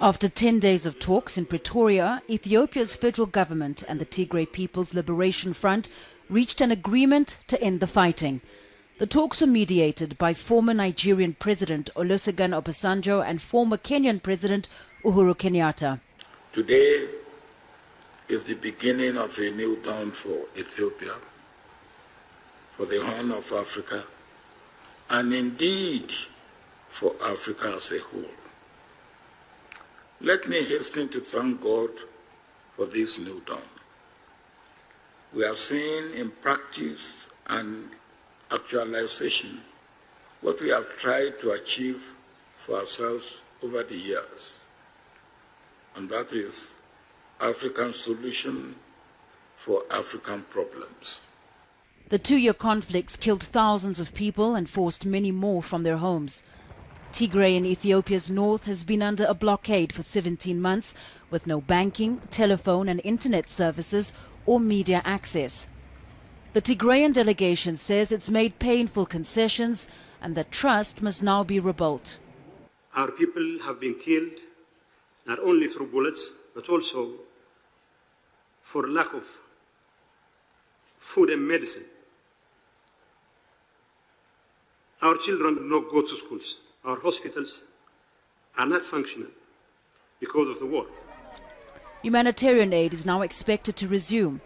After 10 days of talks in Pretoria, Ethiopia's federal government and the Tigray People's Liberation Front reached an agreement to end the fighting. The talks were mediated by former Nigerian President Olusegun Obasanjo and former Kenyan President Uhuru Kenyatta. Today is the beginning of a new dawn for Ethiopia, for the Horn of Africa, and indeed for Africa as a whole. Let me hasten to thank God for this new dawn. We have seen in practice and actualization what we have tried to achieve for ourselves over the years, and that is African solution for African problems. The two-year conflicts killed thousands of people and forced many more from their homes. Tigray in Ethiopia's north has been under a blockade for 17 months with no banking, telephone and internet services or media access. The Tigrayan delegation says it's made painful concessions and that trust must now be rebuilt. Our people have been killed not only through bullets but also for lack of food and medicine. Our children do not go to schools. Our hospitals are not functional because of the war. Humanitarian aid is now expected to resume.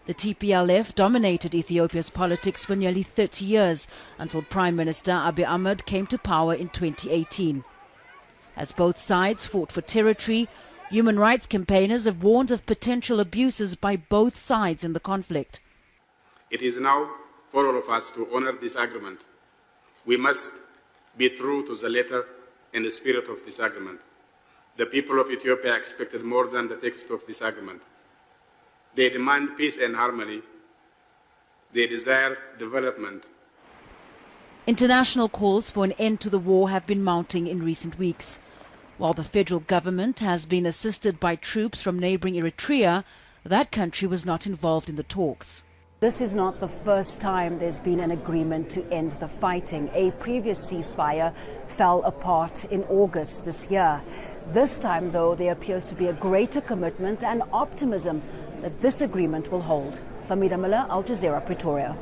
The TPLF dominated Ethiopia's politics for nearly 30 years until Prime Minister Abiy Ahmed came to power in 2018. As both sides fought for territory, human rights campaigners have warned of potential abuses by both sides in the conflict. It is now for all of us to honor this agreement. We must be true to the letter and the spirit of this agreement. The people of Ethiopia expected more than the text of this agreement. They demand peace and harmony. They desire development. International calls for an end to the war have been mounting in recent weeks. While the federal government has been assisted by troops from neighboring Eritrea, that country was not involved in the talks. This is not the first time there's been an agreement to end the fighting. A previous ceasefire fell apart in August this year. This time, though, there appears to be a greater commitment and optimism that this agreement will hold. Famida Miller, Al Jazeera, Pretoria.